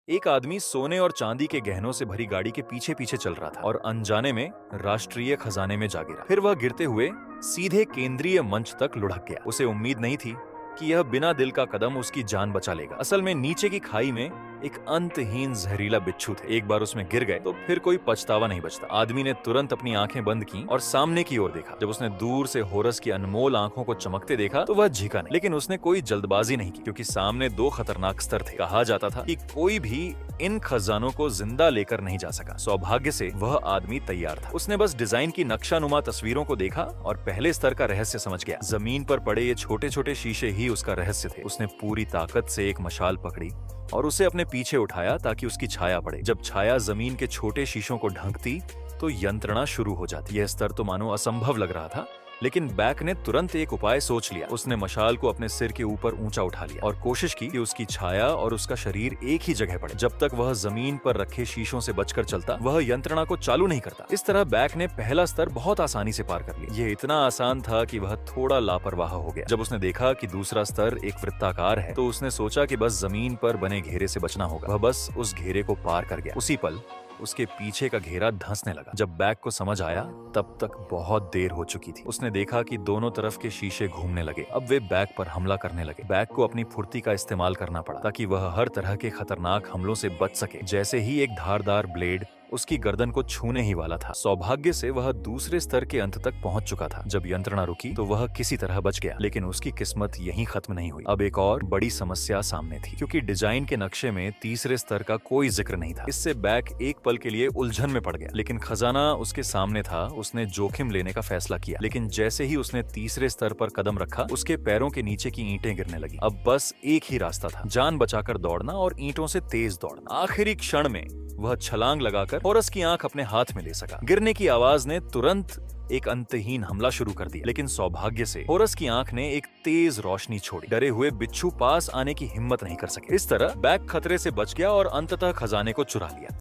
एक आदमी सोने और चांदी के गहनों से भरी गाड़ी के पीछे पीछे चल रहा था और अनजाने में राष्ट्रीय खजाने में जा गिरा। फिर वह गिरते हुए सीधे केंद्रीय मंच तक लुढ़क गया। उसे उम्मीद नहीं थी कि यह बिना दिल का कदम उसकी जान बचा लेगा। असल में नीचे की खाई में एक अंतहीन जहरीला बिच्छू थे। एक बार उसमें गिर गए तो फिर कोई पछतावा नहीं बचता। आदमी ने तुरंत अपनी आंखें बंद की और सामने की ओर देखा। जब उसने दूर से होरस की अनमोल आंखों को चमकते देखा तो वह झिका नहीं, लेकिन उसने कोई जल्दबाजी नहीं की, क्योंकि सामने दो खतरनाक स्तर थे। कहा जाता था कि कोई भी इन खजानों को जिंदा लेकर नहीं जा सका। सौभाग्य से वह आदमी तैयार था। उसने बस डिजाइन की नक्शानुमा तस्वीरों को देखा और पहले स्तर का रहस्य समझ गया। जमीन पर पड़े ये छोटे छोटे शीशे ही उसका रहस्य थे। उसने पूरी ताकत से एक मशाल पकड़ी और उसे अपने पीछे उठाया ताकि उसकी छाया पड़े। जब छाया जमीन के छोटे शीशों को ढंकती तो यंत्रणा शुरू हो जाती। यह स्तर तो मानो असंभव लग रहा था, लेकिन बैक ने तुरंत एक उपाय सोच लिया। उसने मशाल को अपने सिर के ऊपर ऊंचा उठा लिया और कोशिश की कि उसकी छाया और उसका शरीर एक ही जगह पड़े। जब तक वह जमीन पर रखे शीशों से बचकर चलता, वह यंत्रणा को चालू नहीं करता। इस तरह बैक ने पहला स्तर बहुत आसानी से पार कर लिया। यह इतना आसान था कि वह थोड़ा लापरवाह हो गया। जब उसने देखा कि दूसरा स्तर एक वृत्ताकार है तो उसने सोचा कि बस जमीन पर बने घेरे से बचना होगा। वह बस उस घेरे को पार कर गया। उसी पल उसके पीछे का घेरा धंसने लगा। जब बैक को समझ आया तब तक बहुत देर हो चुकी थी। उसने देखा कि दोनों तरफ के शीशे घूमने लगे। अब वे बैक पर हमला करने लगे। बैक को अपनी फुर्ती का इस्तेमाल करना पड़ा ताकि वह हर तरह के खतरनाक हमलों से बच सके। जैसे ही एक धारदार ब्लेड उसकी गर्दन को छूने ही वाला था। सौभाग्य से वह दूसरे स्तर के अंत तक पहुंच चुका था। जब यंत्रणा रुकी तो वह किसी तरह बच गया, लेकिन उसकी किस्मत यहीं खत्म नहीं हुई। अब एक और बड़ी समस्या सामने थी, क्योंकि डिजाइन के नक्शे में तीसरे स्तर का कोई जिक्र नहीं था। इससे बैक एक पल के लिए उलझन में पड़ गया, लेकिन खजाना उसके सामने था। उसने जोखिम लेने का फैसला किया, लेकिन जैसे ही उसने तीसरे स्तर पर कदम रखा, उसके पैरों के नीचे की ईंटें गिरने लगी। अब बस एक ही रास्ता था, जान बचाकर दौड़ना और ईंटों से तेज दौड़ना। आखिरी क्षण में वह छलांग लगाकर होरस की आंख अपने हाथ में ले सका। गिरने की आवाज ने तुरंत एक अंतहीन हमला शुरू कर दिया, लेकिन सौभाग्य से होरस की आंख ने एक तेज रोशनी छोड़ी। डरे हुए बिच्छू पास आने की हिम्मत नहीं कर सके। इस तरह बैक खतरे से बच गया और अंततः खजाने को चुरा लिया।